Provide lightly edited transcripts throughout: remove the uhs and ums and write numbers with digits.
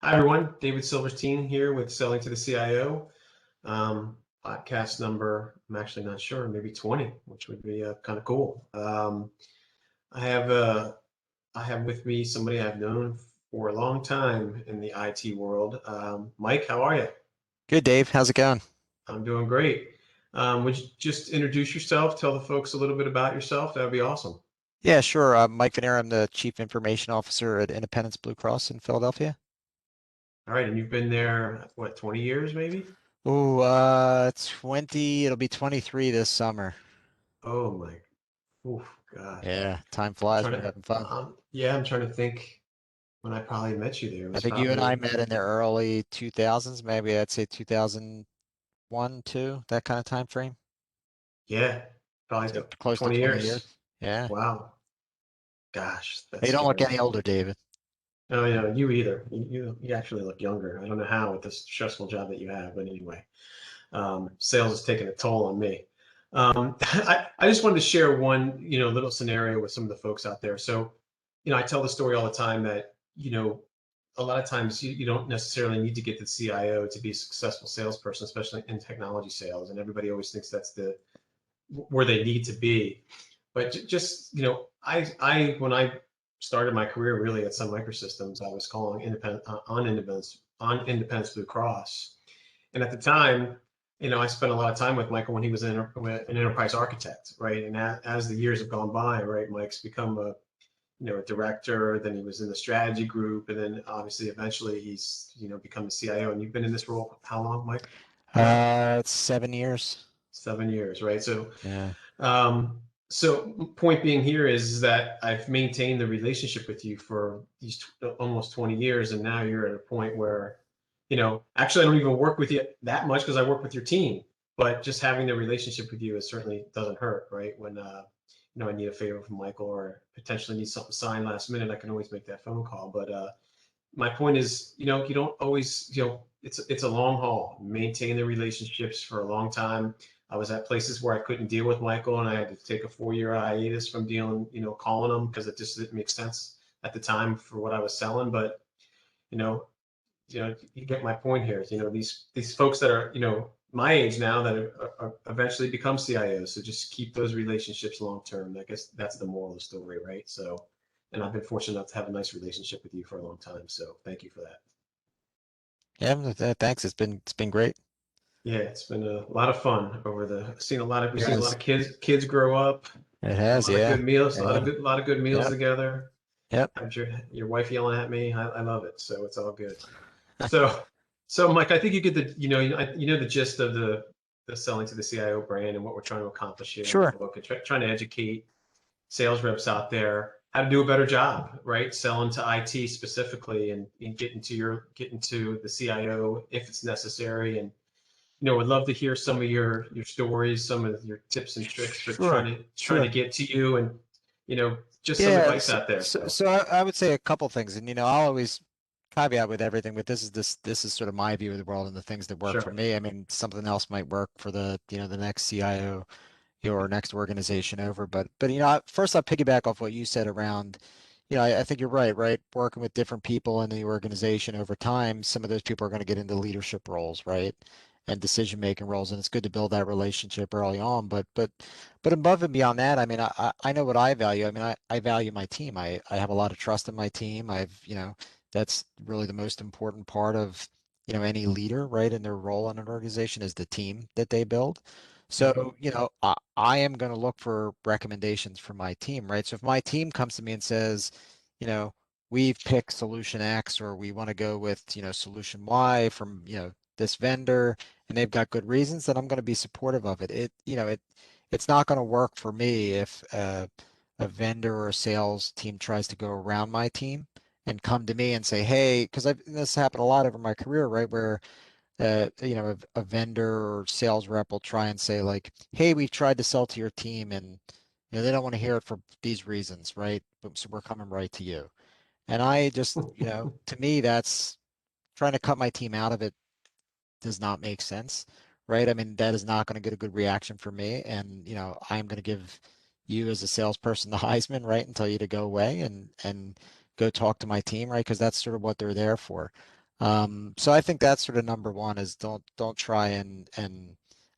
Hi, everyone. David Silverstein here with Selling to the CIO. Podcast number, I'm actually not sure, maybe 20, which would be kind of cool. I have I have with me somebody I've known for a long time in the IT world. Mike, how are you? Good, Dave. How's it going? I'm doing great. Would you just introduce yourself, tell the folks a little bit about yourself? That would be awesome. Yeah, sure. Mike Vennera. I'm the Chief Information Officer at Independence Blue Cross in Philadelphia. All right, and you've been there, what, 20 years maybe? Oh, 20, it'll be 23 this summer. Oh my, oof, God. Yeah, time I'm flies trying when you're to, having fun. yeah, I'm trying to think when I probably met you there. It I was think you and probably, I met in the early 2000s, maybe I'd say 2001, 2, that kind of time frame. yeah, probably So close to 20 20 years. years. Yeah. Wow. Gosh, You that's don't look scary. any older, David. No, you either. You actually look younger. I don't know how with this stressful job that you have, but anyway, sales is taking a toll on me. I just wanted to share one, little scenario with some of the folks out there. So, I tell the story all the time that, a lot of times you don't necessarily need to get the CIO to be a successful salesperson, especially in technology sales. And everybody always thinks that's where they need to be. But just, when I started my career really at Sun Microsystems, I was calling Independence Blue Cross. And at the time, I spent a lot of time with Michael when he was an enterprise architect, right? And as the years have gone by, right, Mike's become a director, then he was in the strategy group, and then obviously eventually he's, become the CIO. And you've been in this role how long, Mike? It's 7 years. 7 years, right? Yeah. Um, so point being here is that I've maintained the relationship with you for these almost 20 years, and now you're at a point where, actually I don't even work with you that much because I work with your team, but just having the relationship with you, it certainly doesn't hurt, right? When I need a favor from Michael or potentially need something signed last minute, I can always make that phone call. But my point is, you don't always, it's a long haul. Maintain the relationships for a long time. I was at places where I couldn't deal with Michael, and I had to take a 4-year hiatus from dealing, calling him because it just didn't make sense at the time for what I was selling. But you know, you get my point here. These folks that are, my age now that are eventually become CIOs. So just keep those relationships long term. I guess that's the moral of the story, right? So, and I've been fortunate enough to have a nice relationship with you for a long time. So thank you for that. Yeah, thanks. It's been great. Yeah, it's been a lot of fun we've seen a lot Yes. of kids grow up, It a has, lot of yeah. good meals, Yeah. a lot of good meals Yep. together. Yep. I'm sure your wife yelling at me. I love it. So it's all good. So, so Mike, I think you get the gist of the selling to the CIO brand and what we're trying to accomplish here in the Sure. book, and trying to educate sales reps out there how to do a better job, right? Selling to IT specifically, and getting to the CIO if it's necessary. And would love to hear some of your stories, some of your tips and tricks for Sure. trying to Sure. get to you, and just some Yeah. advice out there. So I would say a couple things, and I'll always caveat with everything, but this is sort of my view of the world and the things that work for sure, me. I mean, something else might work for the next CIO, or next organization over. But first I'll piggyback off what you said around, I think you're right, right? Working with different people in the organization over time, some of those people are going to get into leadership roles, right? And decision-making roles, and it's good to build that relationship early on. But above and beyond that, I mean, I know what I value. I mean, I value my team. I have a lot of trust in my team. That's really the most important part of, any leader, right? In their role in an organization is the team that they build. hmm, So, I am going to look for recommendations from my team, right? So if my team comes to me and says, you know, we've picked solution X, or we want to go with, solution Y from, this vendor, and they've got good reasons, then I'm going to be supportive of it. It's not going to work for me if a vendor or a sales team tries to go around my team and come to me and say, hey, because this happened a lot over my career, right? Where a vendor or sales rep will try and say like, hey, we've tried to sell to your team, and they don't want to hear it for these reasons, right? So we're coming right to you. And I just, to me, that's trying to cut my team out of it does not make sense, right? I mean, that is not going to get a good reaction from me. And, I'm going to give you as a salesperson the Heisman, right? And tell you to go away and go talk to my team, right? Because that's sort of what they're there for. So I think that's sort of number one is don't try and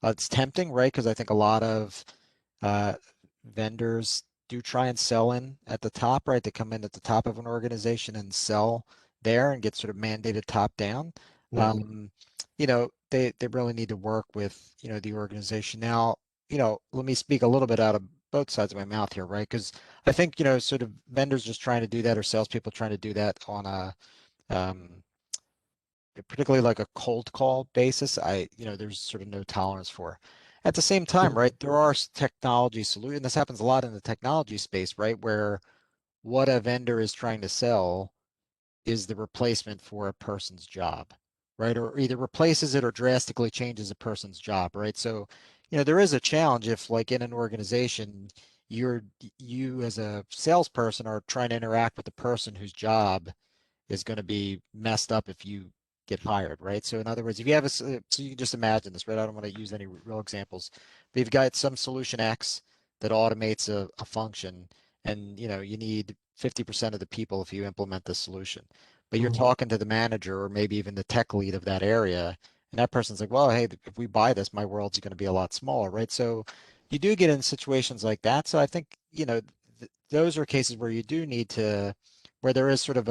it's tempting, right? Because I think a lot of uh, vendors do try and sell in at the top, right? They come in at the top of an organization and sell there and get sort of mandated top down. Yeah. Um, they really need to work with, the organization. Now, let me speak a little bit out of both sides of my mouth here, right? Because I think, sort of vendors just trying to do that or salespeople trying to do that on a um, particularly like a cold call basis, there's sort of no tolerance for. At the same time, Mhm. right, there are technology solutions. This happens a lot in the technology space, right, where what a vendor is trying to sell is the replacement for a person's job, right? Or either replaces it or drastically changes a person's job, right? So, there is a challenge if, like, in an organization, you as a salesperson are trying to interact with the person whose job is going to be messed up if you get hired, right? So in other words, if you have so you can just imagine this, right? I don't want to use any real examples, but you've got some solution X that automates a function, and you need 50% of the people if you implement the solution. But you're Mhm. talking to the manager or maybe even the tech lead of that area, and that person's like, well, hey, if we buy this, my world's going to be a lot smaller, right? So you do get in situations like that. So I think, those are cases where you do need to, where there is sort of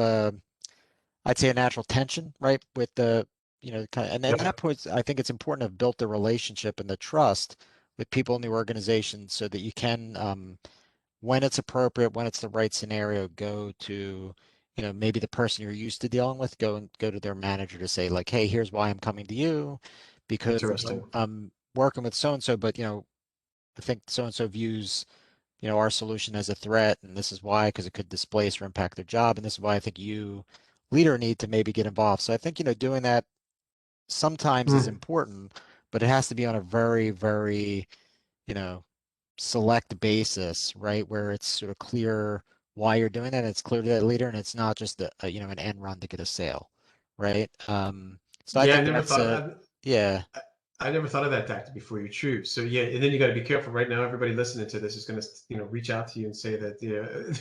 I'd say a natural tension, right? With the, kind of, and then Yeah. that puts, I think it's important to have built the relationship and the trust with people in the organization so that you can, when it's appropriate, when it's the right scenario, go to, maybe the person you're used to dealing with, go to their manager to say like, hey, here's why I'm coming to you because Interesting. I'm working with so and so, but I think so and so views our solution as a threat, and this is why, because it could displace or impact their job, and this is why I think you, leader, need to maybe get involved. So I think, doing that sometimes is Mm. important, but it has to be on a very, very, you know, select basis, right? Where it's sort of clear why you're doing that, and it's clear to that leader, and it's not just an end run to get a sale, right? So I Yeah, I think never that's thought I, yeah, I never thought of that tactic before. You're true. So yeah, and then you got to be careful. Right now, everybody listening to this is going to, reach out to you and say that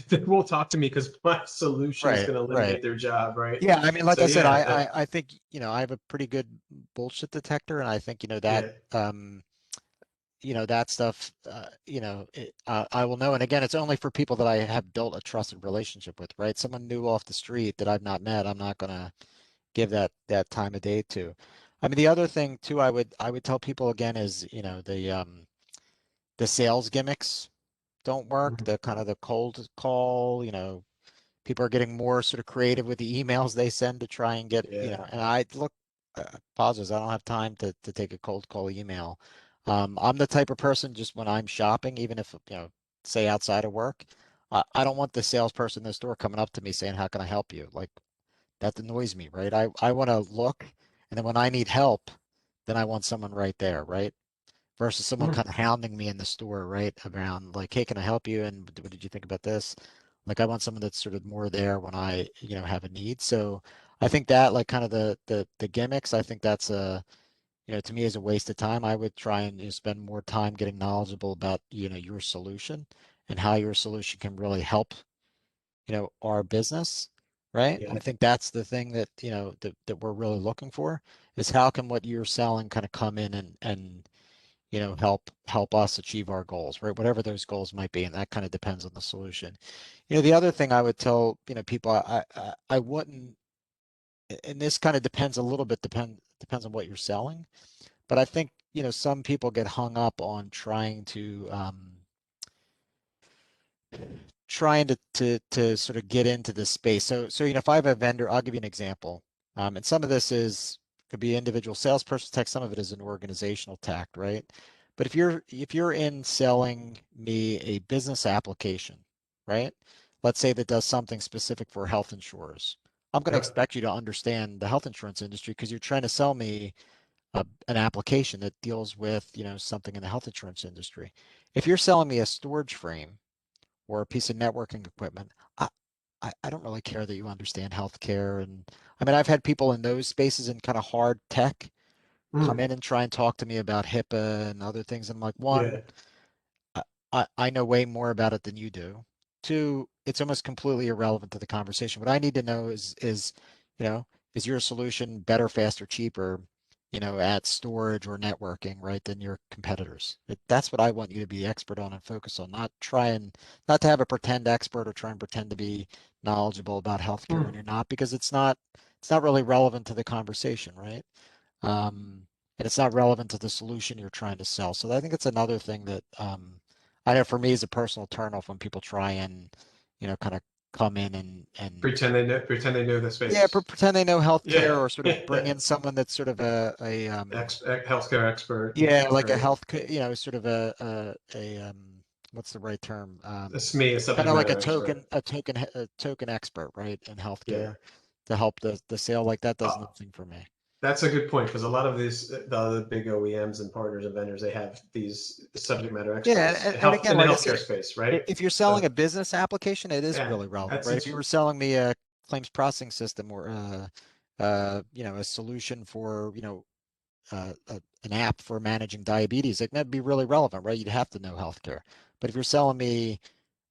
they won't talk to me because my solution is right, going to right. eliminate their job, right? Yeah, I mean, like So I said, yeah, I think, I have a pretty good bullshit detector, and I think, that, yeah, that stuff, I will know. And again, it's only for people that I have built a trusted relationship with, right? Someone new off the street that I've not met, I'm not gonna give that time of day to. I mean, the other thing too, I would tell people again is, the sales gimmicks don't work. mhm, The kind of the cold call, people are getting more sort of creative with the emails they send to try and get, yeah, and I look, apologize, I don't have time to take a cold call email. I'm the type of person just when I'm shopping, even if, say outside of work, I don't want the salesperson in the store coming up to me saying, how can I help you? Like that annoys me, right? I want to look, and then when I need help, then I want someone right there, right? Versus someone mhm, kind of hounding me in the store, right? Around like, hey, can I help you? And what did you think about this? Like I want someone that's sort of more there when I, have a need. So I think that like kind of the gimmicks, I think that's to me is a waste of time. I would try and spend more time getting knowledgeable about, your solution and how your solution can really help, our business, right? yeah, I think that's the thing that, that we're really looking for is how can what you're selling kind of come in and help us achieve our goals, right? Whatever those goals might be, and that kind of depends on the solution. The other thing I would tell, people, I wouldn't, and this kind of depends a little bit, depends on what you're selling, but I think, some people get hung up on trying to sort of get into this space. So if I have a vendor, I'll give you an example. And some of this is could be individual salesperson tech, some of it is an organizational tech, right? But if you're in selling me a business application, right? Let's say that does something specific for health insurers. I'm going to yeah, expect you to understand the health insurance industry because you're trying to sell me an application that deals with, something in the health insurance industry. If you're selling me a storage frame, or a piece of networking equipment, I, I don't really care that you understand healthcare. And I mean, I've had people in those spaces in kind of hard tech come mm, in and try and talk to me about HIPAA and other things. And I'm like, yeah, one, I know way more about it than you do. Two, it's almost completely irrelevant to the conversation. What I need to know is, is your solution better, faster, cheaper, at storage or networking, right, than your competitors? That's what I want you to be expert on and focus on, not to have a pretend expert or try and pretend to be knowledgeable about healthcare when Hmm. you're not, because it's not really relevant to the conversation, right? Um, and it's not relevant to the solution you're trying to sell. So I think it's another thing that I know for me is a personal turnoff when people try and, kind of come in and Pretend they know the yeah, space. pretend they know healthcare, Yeah. or sort of bring in someone that's sort of Healthcare expert. yeah, like a Right. sort of what's the right term? That's me, a Kind subject of like a matter token, expert. a token expert, right, in Yeah. healthcare to help the sale. Like that does Uh, nothing for me. that's a good point because a lot of the other big OEMs and partners and vendors, they have these subject matter Yeah, experts and again, in the like I said, healthcare space, right? if you're selling So a business application, it is yeah, really relevant, that's right? If you it's were selling me a claims processing system or a solution for, an app for managing diabetes, it would be really relevant, right? You'd have to know healthcare. But if you're selling me,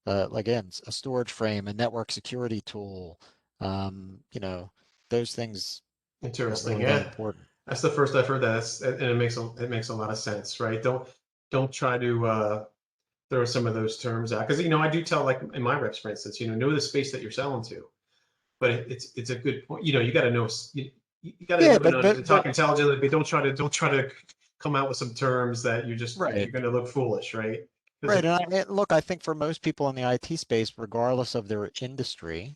like again, a storage frame, a network security tool, those things aren't interesting. really that Yeah, important. that's the first I've heard that. And it makes a lot of sense, right? Don't try to throw some of those terms out because I do tell, like in my reps, for instance, know the space that you're selling to, but it's a good point. You got to know you got to Yeah, know but and talk intelligently, but don't try to come out with some terms that right. you're going to look foolish, right? Because Right. Look, I think for most people in the IT space, regardless of their industry,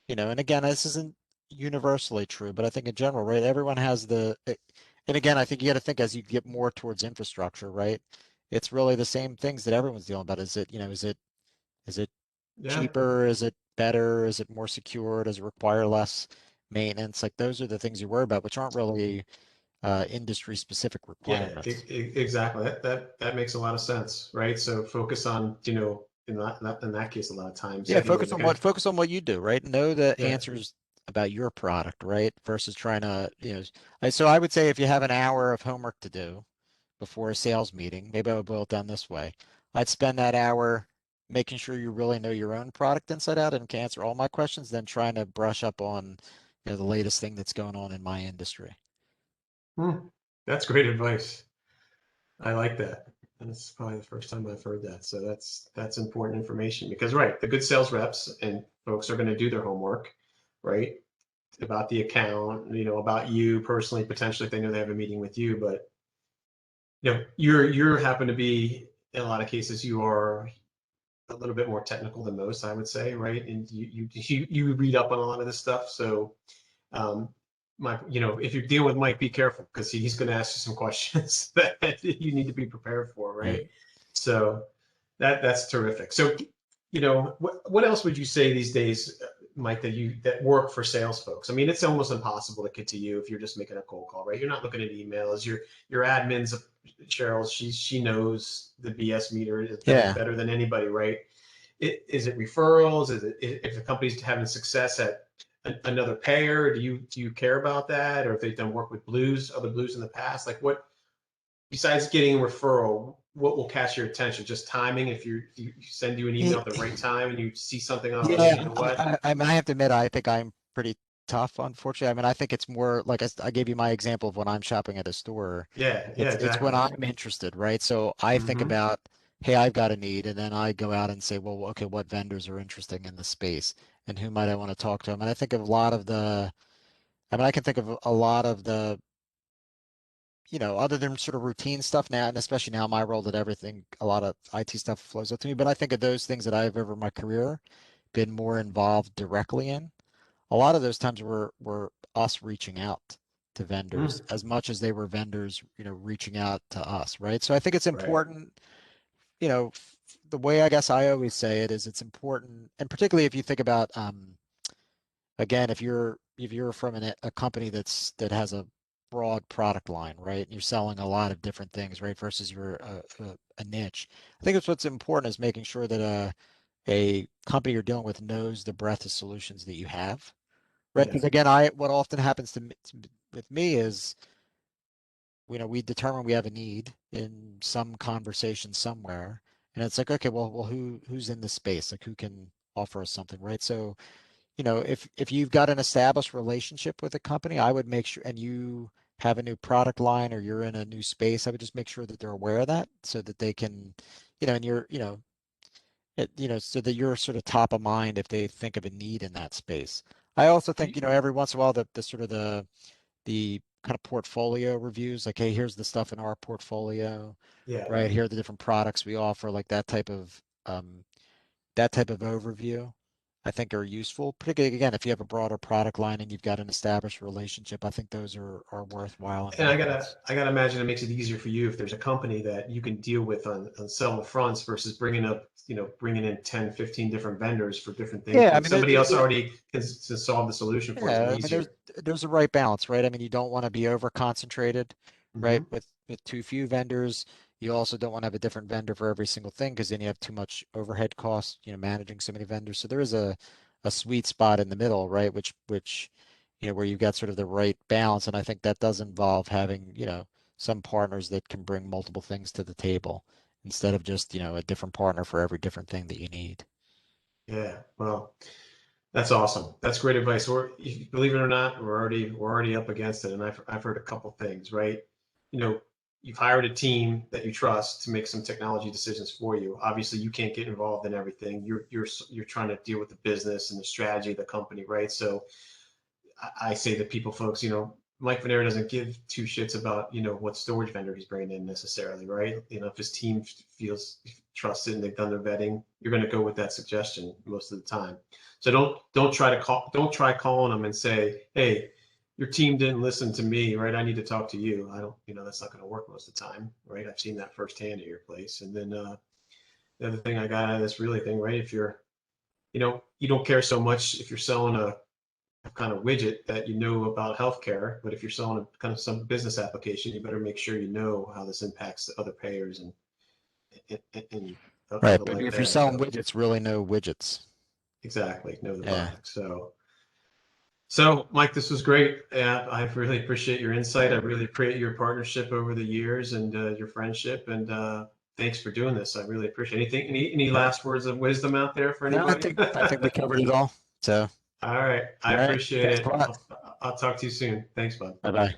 and again, this isn't universally true, but I think in general, right, everyone has and again, I think you got to think as you get more towards infrastructure, right? It's really the same things that everyone's dealing about. Is it yeah, cheaper? Is it better? Is it more secure? Does it require less maintenance? Like those are the things you worry about, which aren't really industry specific yeah, requirements. exactly. That makes a lot of sense, right? So focus on in that case a lot of times Yeah, anyway. focus on what you do, right? Know the Yeah. answers about your product, right? Versus trying to, so I would say if you have an hour of homework to do before a sales meeting, maybe I would boil it down this way. I'd spend that hour making sure you really know your own product inside out and can answer all my questions, then trying to brush up on, the latest thing that's going on in my industry. Hmm. That's great advice. I like that. That's probably the first time I've heard that. So that's important information because right, the good sales reps and folks are going to do their homework, right? About the account, about you personally, potentially if they know they have a meeting with you, but you're happen to be in a lot of cases you are a little bit more technical than most, I would say, right? And you read up on a lot of this stuff. So um, if you're dealing with Mike, be careful because he's going to ask you some questions that you need to be prepared for, Right. right? So that's terrific. So, what else would you say these days, Mike, that work for sales folks? I mean, it's almost impossible to get to you if you're just making a cold call, right? You're not looking at emails. Your admin's Cheryl. She knows the BS meter is better Yeah. better than anybody, right? Is it referrals? Is it if the company's having success at another payer? Do you care about that, or if they've done work with other blues in the past? Like what besides getting a referral, what will catch your attention? Just timing. If you send you an email at the right time and you see something, oh, Yeah, you know what? I have to admit, I think I'm pretty tough, unfortunately. I mean, I think it's more like I gave you my example of when I'm shopping at a store. Yeah, yeah, It's when exactly. I'm interested, right? So I think Mm-hmm. about, hey, I've got a need, and then I go out and say, well, okay, what vendors are interesting in the space, and who might I want to talk to? I mean, I can think of a lot of the, other than sort of routine stuff now, and especially now my role that everything, a lot of IT stuff flows up to me. But I think of those things that I've over my career been more involved directly in. A lot of those times were us reaching out to vendors Mm, as much as they were vendors, reaching out to us, right? So I think it's right. important, the way I guess I always say it is it's important, and particularly if you think about, again, if you're from a company that has a broad product line, right? And you're selling a lot of different things, right? Versus you're a niche. I think it's what's important is making sure that a company you're dealing with knows the breadth of solutions that you have. Right. Yeah. Because again, what often happens with me is, we determine we have a need in some conversation somewhere, and it's like, okay, well, who's in the space? Like, who can offer us something, right? So, if you've got an established relationship with a company, I would make sure, and you have a new product line or you're in a new space, I would just make sure that they're aware of that so that they can, and you're, so that you're sort of top of mind if they think of a need in that space. I also Do think, every once in a while the sort of the kind of portfolio reviews, like, hey, here's the stuff in our portfolio, Yeah, right? Here are the different products we offer, like that type of overview, I think are useful. Particularly again, if you have a broader product line and you've got an established relationship, I think those are worthwhile and investments. I gotta imagine it makes it easier for you if there's a company that you can deal with on several fronts versus bringing in 10, 15 different vendors for different things Yeah, I when mean, somebody else already can solve the solution for it and yeah, I mean, there's easier. there's a right balance, right? I mean, you don't want to be over concentrated, right? Hmm. With too few vendors. You also don't want to have a different vendor for every single thing because then you have too much overhead costs, managing so many vendors. So there is a sweet spot in the middle, right? Which where you've got sort of the right balance. And I think that does involve having, some partners that can bring multiple things to the table instead of just, a different partner for every different thing that you need. Yeah, well, that's awesome. That's great advice. Believe it or not, we're already up against it, and I've heard a couple things, right? You know, you've hired a team that you trust to make some technology decisions for you. Obviously, you can't get involved in everything. You're trying to deal with the business and the strategy of the company, right? So I say to people, folks, Mike Vennera doesn't give two shits about, what storage vendor he's bringing in necessarily, right? If his team feels trusted and they've done their vetting, you're going to go with that suggestion most of the time. So don't try calling them and say, hey, your team didn't listen to me, right? I need to talk to you. I don't, that's not going to work most of the time, right? I've seen that firsthand at your place. And then the other thing I got out of this really thing, right? If you're, you don't care so much if you're selling a kind of widget that you know about healthcare, but if you're selling a kind of some business application, you better make sure you know how this impacts the other payers and Right. other But like if you're that. selling So widgets, really no widgets. exactly, know the Yeah. product. So Mike, this was great. I really appreciate your insight. I really appreciate your partnership over the years and your friendship. And thanks for doing this. I really appreciate it. Any last words of wisdom out there for No, I anybody? think I think we covered it all. So, All right, I all right. appreciate Thanks a it. lot. I'll talk to you soon. Thanks, bud. Bye bye.